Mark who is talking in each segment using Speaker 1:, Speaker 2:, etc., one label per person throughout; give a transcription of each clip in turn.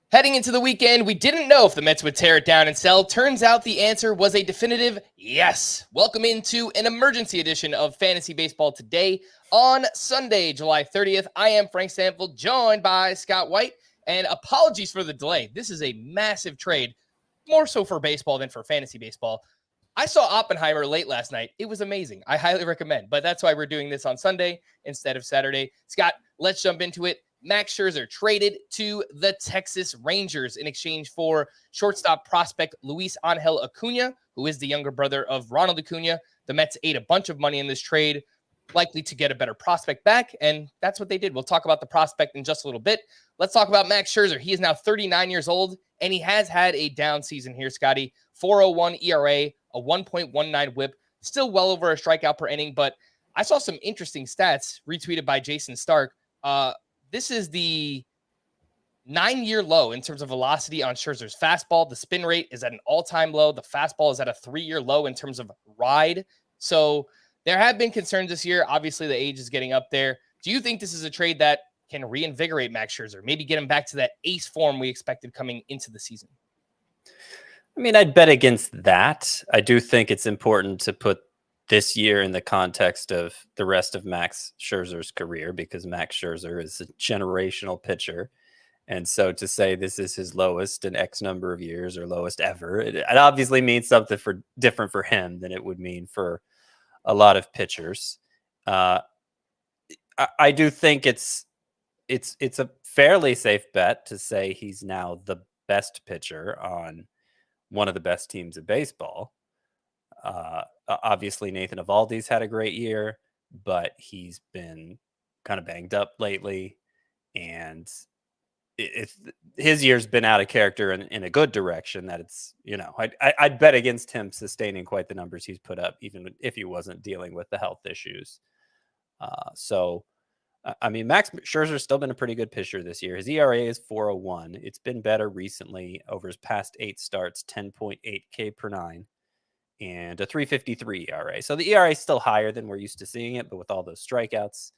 Speaker 1: Heading into the weekend, we didn't know if the Mets would tear it down and sell. Turns out the answer was a definitive yes. Welcome into an emergency edition of Fantasy Baseball today on Sunday, July 30th. I am Frank Stampfl, joined by Scott White. And apologies for the delay. This is a massive trade, more so for baseball than for fantasy baseball. I saw Oppenheimer late last night. It was amazing. I highly recommend, but that's why we're doing this on Sunday instead of Saturday. Scott, let's jump into it. Max Scherzer traded to the Texas Rangers in exchange for shortstop prospect Luis Angel Acuna, who is the younger brother of Ronald Acuna. The Mets ate a bunch of money in this trade, likely to get a better prospect back, and that's what they did. We'll talk about the prospect in just a little bit. Let's talk about Max Scherzer. He is now 39 years old, and he has had a down season here, Scotty. 4.01 ERA, a 1.19 whip, still well over a strikeout per inning, but I saw some interesting stats retweeted by Jason Stark. This is the 9-year low in terms of velocity on Scherzer's fastball. The spin rate is at an all-time low. The fastball is at a 3-year low in terms of ride. So there have been concerns this year. Obviously, the age is getting up there. Do you think this is a trade that can reinvigorate Max Scherzer, maybe get him back to that ace form we expected coming into the season?
Speaker 2: I mean, I'd bet against that. I do think it's important to put this year in the context of the rest of Max Scherzer's career, because Max Scherzer is a generational pitcher. And so to say this is his lowest in X number of years or lowest ever, it obviously means something different for him than it would mean for a lot of pitchers. I do think it's a fairly safe bet to say he's now the best pitcher on one of the best teams in baseball. Obviously, Nathan Eovaldi's had a great year, but he's been kind of banged up lately, and his year's been out of character in a good direction. That it's, I'd bet against him sustaining quite the numbers he's put up, even if he wasn't dealing with the health issues. I mean, Max Scherzer's still been a pretty good pitcher this year. His ERA is 4.01. It's been better recently over his past 8 starts, 10.8 K per 9. And a 3.53 ERA. So the ERA is still higher than we're used to seeing it, but with all those strikeouts,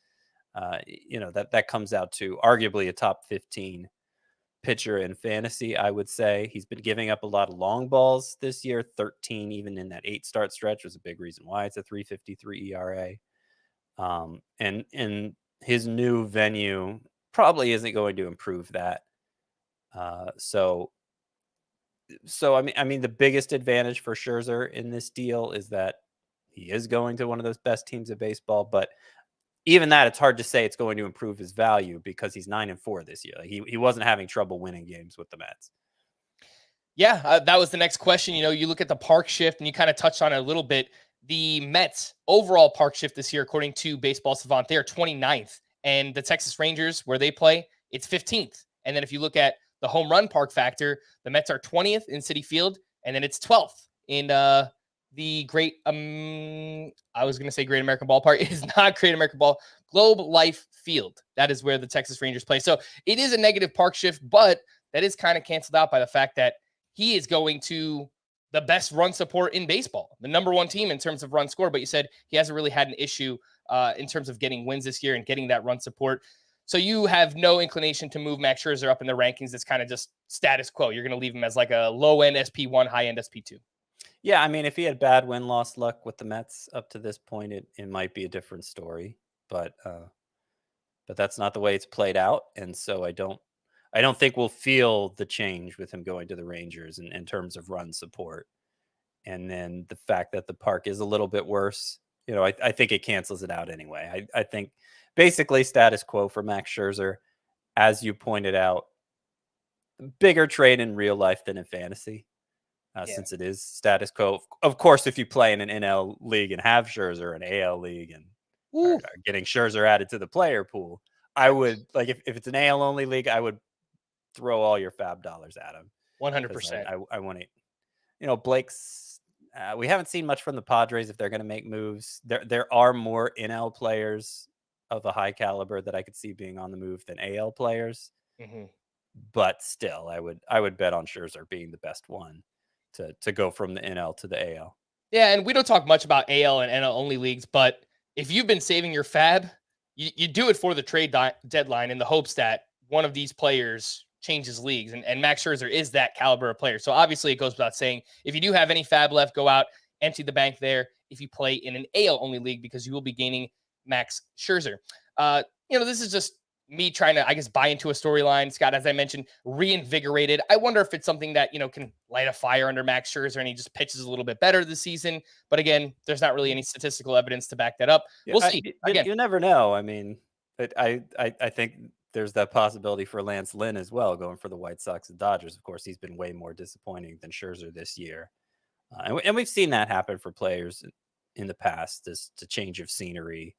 Speaker 2: that comes out to arguably a top 15 pitcher in fantasy, I would say. He's been giving up a lot of long balls this year. 13, even in that 8-start stretch, was a big reason why it's a 3.53 ERA. And his new venue probably isn't going to improve that. So I mean, the biggest advantage for Scherzer in this deal is that he is going to one of those best teams of baseball. But even that, it's hard to say it's going to improve his value because he's 9-4 this year. Like he wasn't having trouble winning games with the Mets.
Speaker 1: Yeah, that was the next question. You look at the park shift, and you kind of touched on it a little bit. The Mets overall park shift this year, according to Baseball Savant, they are 29th, and the Texas Rangers, where they play, it's 15th. And then if you look at the home run park factor, the Mets are 20th in Citi Field, and then it's 12th in the Great, I was going to say Great American Ballpark. It is not Great American Ball, Globe Life Field. That is where the Texas Rangers play. So it is a negative park shift, but that is kind of canceled out by the fact that he is going to the best run support in baseball, the number one team in terms of run score. But you said he hasn't really had an issue in terms of getting wins this year and getting that run support. So you have no inclination to move Max Scherzer up in the rankings. It's kind of just status quo. You're going to leave him as like a low-end SP1, high-end SP2.
Speaker 2: Yeah, I mean, if he had bad win-loss luck with the Mets up to this point, it might be a different story. But that's not the way it's played out. And so I don't think we'll feel the change with him going to the Rangers in terms of run support. And then the fact that the park is a little bit worse, I think it cancels it out anyway. I think basically status quo for Max Scherzer, as you pointed out, bigger trade in real life than in fantasy, since it is status quo. Of course, if you play in an NL league and have Scherzer, an AL league, and are getting Scherzer added to the player pool, I would, like, if it's an AL only league, I would throw all your fab dollars at him.
Speaker 1: 100%.
Speaker 2: I want to, Blake's, we haven't seen much from the Padres if they're going to make moves. There are more NL players of a high caliber that I could see being on the move than AL players. Mm-hmm. But still, I would bet on Scherzer being the best one to go from the NL to the AL.
Speaker 1: Yeah, and we don't talk much about AL and NL only leagues, but if you've been saving your fab, you do it for the trade deadline in the hopes that one of these players changes leagues. And Max Scherzer is that caliber of player. So obviously it goes without saying, if you do have any fab left, go out, empty the bank there if you play in an AL only league, because you will be gaining Max Scherzer. This is just me trying to, I guess, buy into a storyline. Scott, as I mentioned, reinvigorated. I wonder if it's something that, can light a fire under Max Scherzer and he just pitches a little bit better this season. But again, there's not really any statistical evidence to back that up. We'll see. Again,
Speaker 2: you never know. I mean, but I think there's that possibility for Lance Lynn as well, going for the White Sox and Dodgers. Of course, he's been way more disappointing than Scherzer this year. And we've seen that happen for players in the past, this the change of scenery,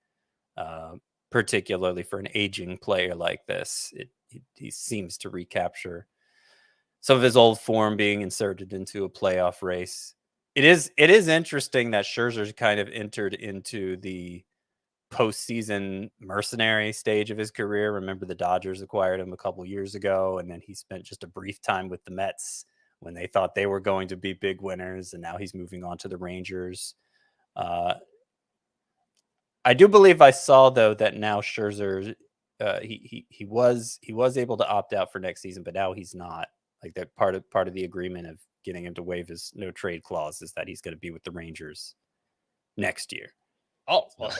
Speaker 2: particularly for an aging player like this. He seems to recapture some of his old form being inserted into a playoff race. It is interesting that Scherzer's kind of entered into the postseason mercenary stage of his career. Remember, the Dodgers acquired him a couple years ago, and then he spent just a brief time with the Mets when they thought they were going to be big winners, and now he's moving on to the Rangers. I do believe I saw, though, that now Scherzer, he was able to opt out for next season, but now he's not. Like, that part of the agreement of getting him to waive his no trade clause is that he's going to be with the Rangers next year.
Speaker 1: Oh, well,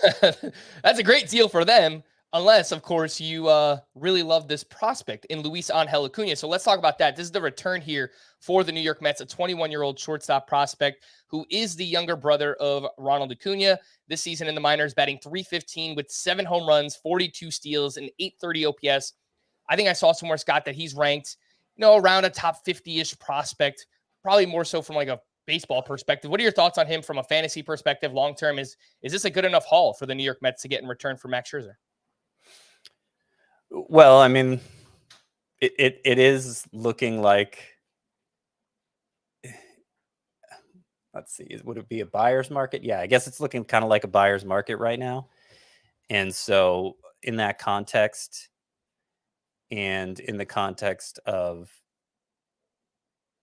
Speaker 1: that's a great deal for them. Unless, of course, you really love this prospect in Luis Angel Acuna. So let's talk about that. This is the return here for the New York Mets, a 21-year-old shortstop prospect who is the younger brother of Ronald Acuna. This season in the minors, batting .315 with 7 home runs, 42 steals, and .830 OPS. I think I saw somewhere, Scott, that he's ranked, around a top 50-ish prospect, probably more so from like a baseball perspective. What are your thoughts on him from a fantasy perspective long-term? Is this a good enough haul for the New York Mets to get in return for Max Scherzer?
Speaker 2: Well, I mean, it is looking like, let's see, would it be a buyer's market? Yeah, I guess it's looking kind of like a buyer's market right now. And so in that context, and in the context of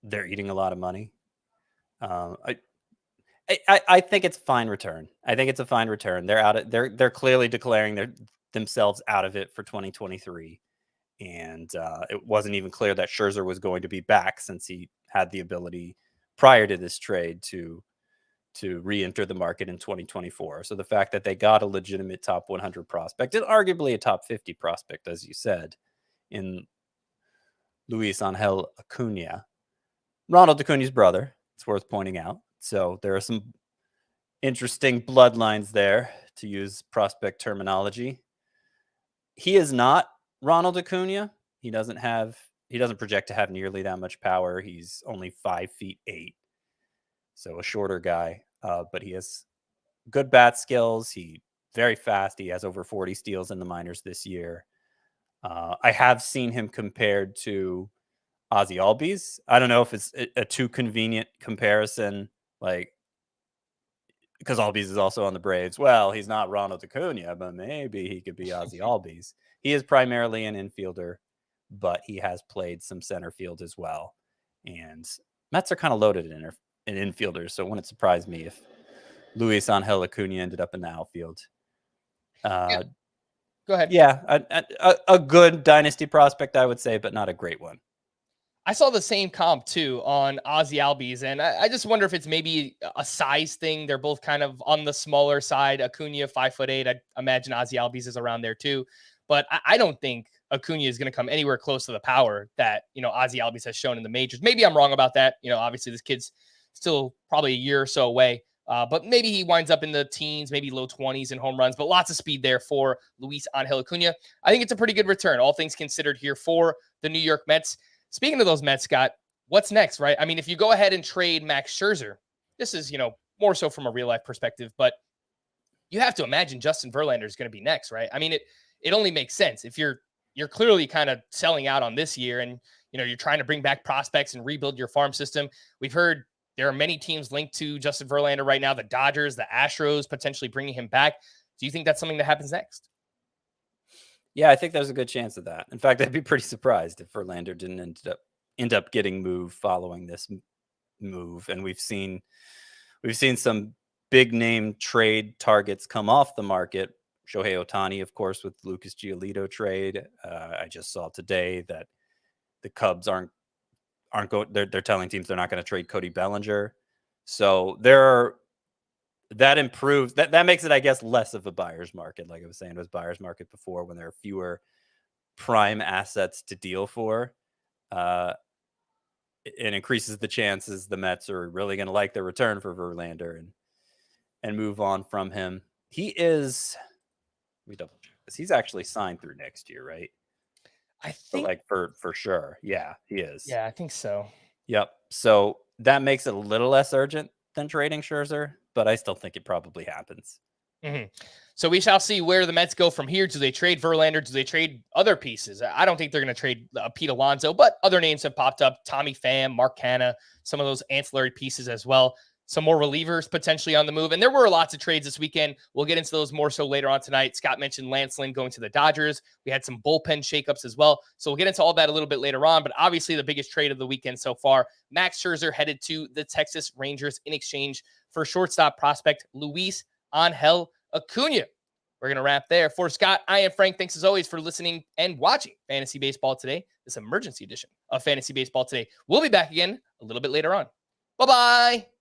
Speaker 2: they're eating a lot of money, I think it's a fine return. I think it's a fine return. They're clearly declaring themselves out of it for 2023. And it wasn't even clear that Scherzer was going to be back, since he had the ability prior to this trade to re-enter the market in 2024. So the fact that they got a legitimate top 100 prospect, and arguably a top 50 prospect, as you said, in Luis Angel Acuna, Ronald Acuna's brother, it's worth pointing out. So there are some interesting bloodlines there, to use prospect terminology. He is not Ronald Acuna. He doesn't project to have nearly that much power. He's only 5'8", so a shorter guy. But he has good bat skills. He's very fast. He has over 40 steals in the minors this year. I have seen him compared to Ozzy Albies. I don't know if it's a too convenient comparison, like, because Albies is also on the Braves. Well, he's not Ronald Acuna, but maybe he could be Ozzy Albies. He is primarily an infielder, but he has played some center field as well. And Mets are kind of loaded in infielders, so it wouldn't surprise me if Luis Angel Acuna ended up in the outfield.
Speaker 1: Yeah. Go ahead.
Speaker 2: Yeah, a good dynasty prospect, I would say, but not a great one.
Speaker 1: I saw the same comp too on Ozzy Albies, and I just wonder if it's maybe a size thing. They're both kind of on the smaller side. Acuna 5'8". I imagine Ozzy Albies is around there too, but I don't think Acuna is going to come anywhere close to the power that Ozzy Albies has shown in the majors. Maybe I'm wrong about that. Obviously this kid's still probably a year or so away, but maybe he winds up in the teens, maybe low 20s in home runs. But lots of speed there for Luis Angel Acuna. I think it's a pretty good return, all things considered, here for the New York Mets. Speaking of those Mets, Scott, what's next, right? I mean, if you go ahead and trade Max Scherzer, this is, more so from a real life perspective, but you have to imagine Justin Verlander is going to be next, right? I mean, it only makes sense if you're clearly kind of selling out on this year, and you're trying to bring back prospects and rebuild your farm system. We've heard there are many teams linked to Justin Verlander right now, the Dodgers, the Astros, potentially bringing him back. Do you think that's something that happens next?
Speaker 2: Yeah, I think there's a good chance of that. In fact, I'd be pretty surprised if Verlander didn't end up getting moved following this move. And we've seen some big name trade targets come off the market. Shohei Ohtani, of course, with Lucas Giolito trade. I just saw today that the Cubs aren't going. They're telling teams they're not going to trade Cody Bellinger. So that improves that makes it, I guess, less of a buyer's market. Like I was saying, it was buyer's market before when there are fewer prime assets to deal for. It increases the chances the Mets are really going to like their return for Verlander and move on from him. He is, let me double check this. He's actually signed through next year, right?
Speaker 1: I
Speaker 2: But
Speaker 1: think,
Speaker 2: like for sure. Yeah, he is.
Speaker 1: yeah, I think so.
Speaker 2: Yep. So that makes it a little less urgent than trading Scherzer, but I still think it probably happens.
Speaker 1: So we shall see where the Mets go from here. Do they trade Verlander? Do they trade other pieces? I don't think they're going to trade Pete Alonso, but other names have popped up. Tommy Pham, Mark Canha, some of those ancillary pieces as well. Some more relievers potentially on the move. And there were lots of trades this weekend. We'll get into those more so later on tonight. Scott mentioned Lance Lynn going to the Dodgers. We had some bullpen shakeups as well. So we'll get into all that a little bit later on. But obviously the biggest trade of the weekend so far, Max Scherzer headed to the Texas Rangers in exchange for shortstop prospect Luis Angel Acuna. We're going to wrap there. For Scott, I am Frank. Thanks as always for listening and watching Fantasy Baseball Today, this emergency edition of Fantasy Baseball Today. We'll be back again a little bit later on. Bye-bye.